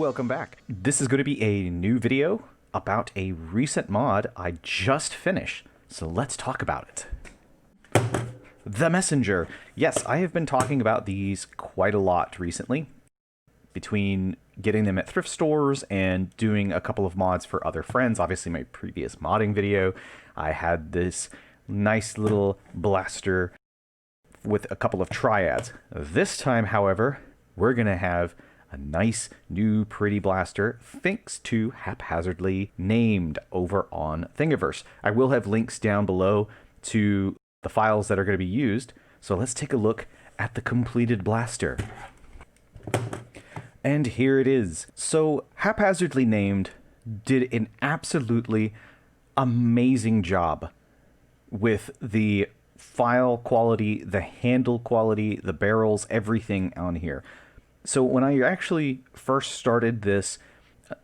Welcome back. This is going to be a new video about a recent mod I just finished, so let's talk about it. The Messenger. Yes, I have been talking about these quite a lot recently, between getting them at thrift stores and doing a couple of mods for other friends. Obviously, my previous modding video, I had this nice little blaster with a couple of triads. This time, however, we're going to have a nice new pretty blaster thanks to Haphazardly Named over on Thingiverse. I will have links down below to the files that are going to be used, so let's take a look at the completed blaster. And here it is. So Haphazardly Named did an absolutely amazing job with the file quality, the handle quality, the barrels, everything on here. So when I actually first started this,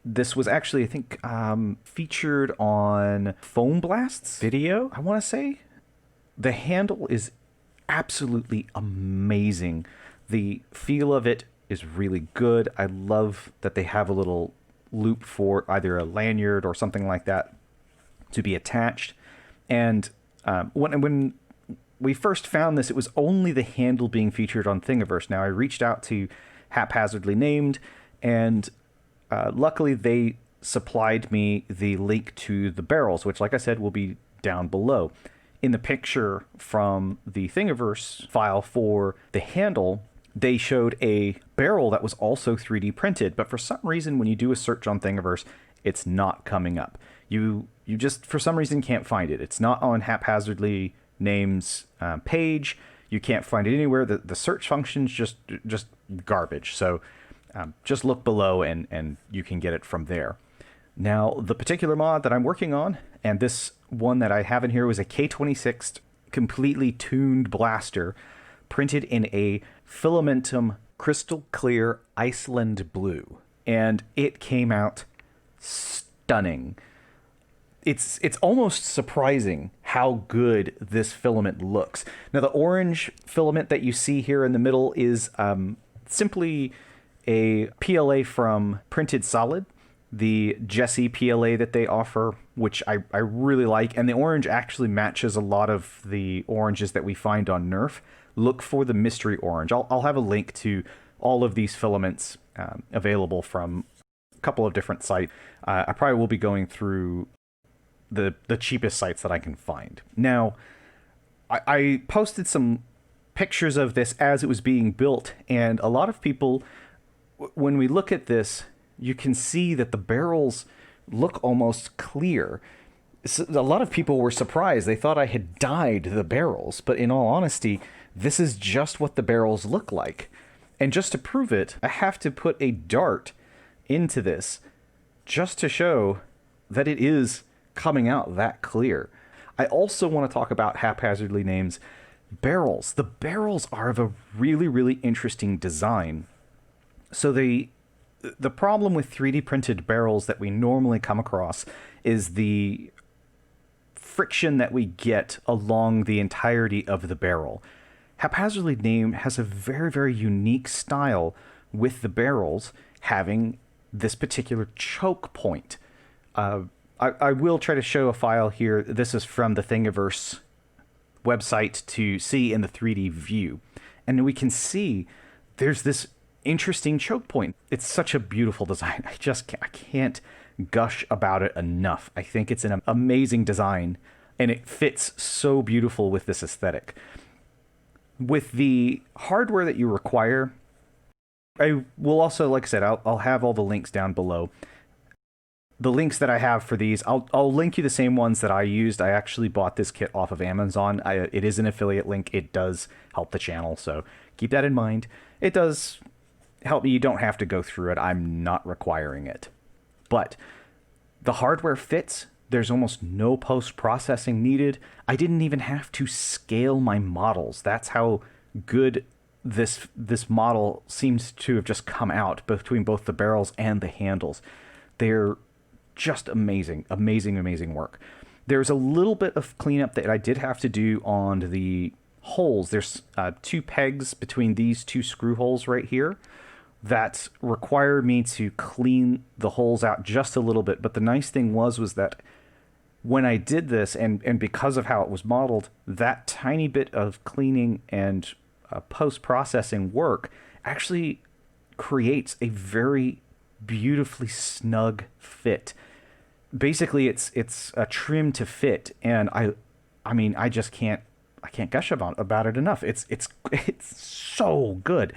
this was actually, I think, featured on Foam Blast's video, I want to say. The handle is absolutely amazing. The feel of it is really good. I love that they have a little loop for either a lanyard or something like that to be attached. And when we first found this, it was only the handle being featured on Thingiverse. Now, I reached out to Haphazardly Named, and luckily they supplied me the link to the barrels, which, like I said, will be down below. In the picture from the Thingiverse file for the handle, they showed a barrel that was also 3D printed, but for some reason, when you do a search on Thingiverse, it's not coming up. You just, for some reason, can't find it. It's not on Haphazardly Named's page. You can't find it anywhere. The search function's just garbage. So just look below and you can get it from there. Now, the particular mod that I'm working on, and this one that I have in here, was a K26 completely tuned blaster printed in a Fillumentum crystal clear Iceland blue. And it came out stunning. It's almost surprising how good this filament looks. Now, the orange filament that you see here in the middle is simply a PLA from Printed Solid, the Jessie PLA that they offer, which I really like. And the orange actually matches a lot of the oranges that we find on Nerf. Look for the mystery orange. I'll have a link to all of these filaments available from a couple of different sites. I probably will be going through the cheapest sites that I can find. Now, I posted some pictures of this as it was being built, and a lot of people, when we look at this, you can see that the barrels look almost clear. So a lot of people were surprised. They thought I had dyed the barrels, but in all honesty, this is just what the barrels look like. And just to prove it, I have to put a dart into this just to show that it is coming out that clear. I also want to talk about Haphazardly Named's barrels. The barrels are of a really, really interesting design. So the problem with 3D printed barrels that we normally come across is the friction that we get along the entirety of the barrel. Haphazardly Named has a very, very unique style with the barrels having this particular choke point. I will try to show a file here. This is from the Thingiverse website to see in the 3D view. And we can see there's this interesting choke point. It's such a beautiful design. I can't gush about it enough. I think it's an amazing design, and it fits so beautiful with this aesthetic. With the hardware that you require, I will also, like I said, I'll have all the links down below. The links that I have for these, I'll link you the same ones that I used. I actually bought this kit off of Amazon. It is an affiliate link. It does help the channel, so keep that in mind. It does help me. You don't have to go through it. I'm not requiring it. But the hardware fits. There's almost no post-processing needed. I didn't even have to scale my models. That's how good this model seems to have just come out between both the barrels and the handles. They're just amazing, amazing, amazing work. There's a little bit of cleanup that I did have to do on the holes. There's 2 pegs between these 2 screw holes right here that required me to clean the holes out just a little bit. But the nice thing was that when I did this, and because of how it was modeled, that tiny bit of cleaning and post-processing work actually creates a very beautifully snug fit. Basically, it's a trim to fit, and I mean, I can't gush about it enough. It's so good.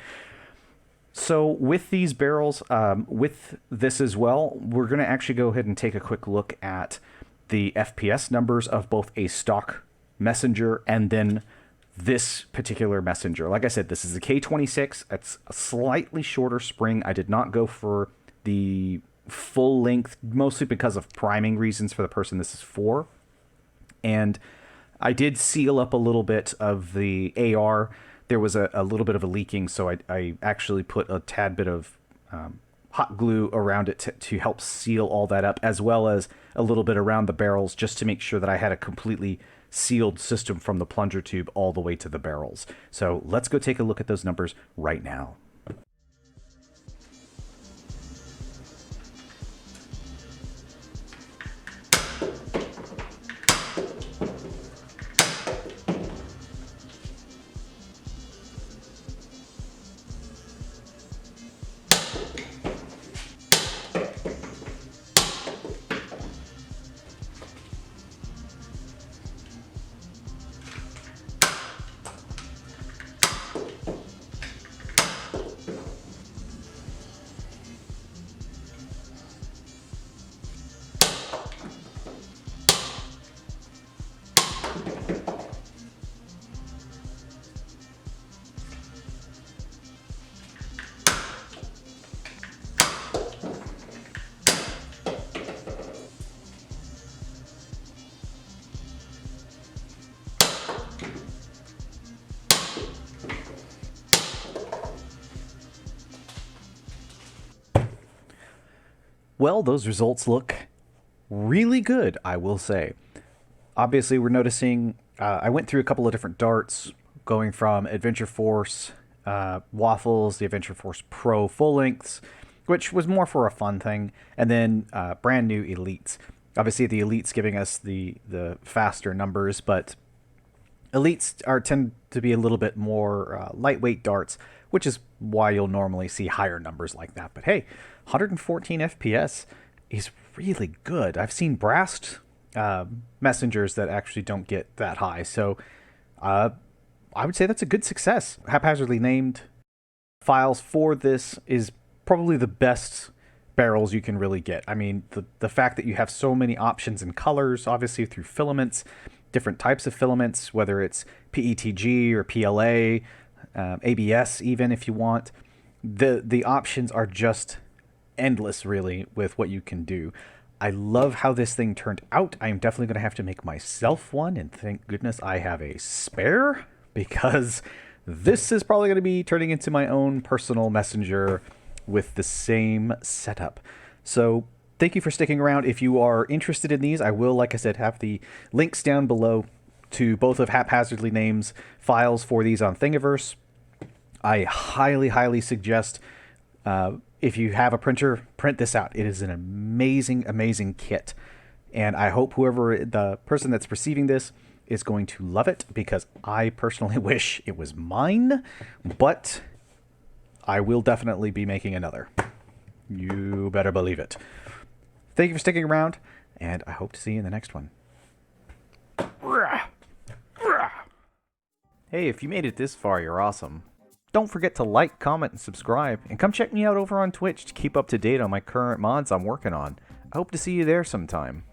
So with these barrels, with this as well, we're going to actually go ahead and take a quick look at the FPS numbers of both a stock messenger and then this particular messenger. Like I said, this is a K26. It's a slightly shorter spring. I did not go for the full length, mostly because of priming reasons for the person this is for. And I did seal up a little bit of the AR. There was a little bit of a leaking, so I actually put a tad bit of hot glue around it to help seal all that up, as well as a little bit around the barrels, just to make sure that I had a completely sealed system from the plunger tube all the way to the barrels. So let's go take a look at those numbers right now. Well, those results look really good, I will say. Obviously, we're noticing, I went through a couple of different darts, going from Adventure Force Waffles, the Adventure Force Pro full lengths, which was more for a fun thing, and then brand new Elites. Obviously, the Elites giving us the faster numbers, but Elites tend to be a little bit more lightweight darts, which is why you'll normally see higher numbers like that. But hey, 114 FPS is really good. I've seen brass messengers that actually don't get that high, so I would say that's a good success. Haphazardly named files for this is probably the best barrels you can really get. I mean, the fact that you have so many options and colors, obviously through filaments, different types of filaments, whether it's PETG or PLA, ABS even if you want. The options are just endless, really, with what you can do. I love how this thing turned out. I am definitely going to have to make myself one, and thank goodness I have a spare, because this is probably going to be turning into my own personal messenger with the same setup. So thank you for sticking around. If you are interested in these, I will, like I said, have the links down below to both of Haphazardly Named's files for these on Thingiverse. I highly suggest, if you have a printer, print this out. It is an amazing kit. And I hope whoever, the person that's receiving this, is going to love it, because I personally wish it was mine, but I will definitely be making another. You better believe it. Thank you for sticking around, and I hope to see you in the next one. Hey, if you made it this far, you're awesome. Don't forget to like, comment, and subscribe, and come check me out over on Twitch to keep up to date on my current mods I'm working on. I hope to see you there sometime.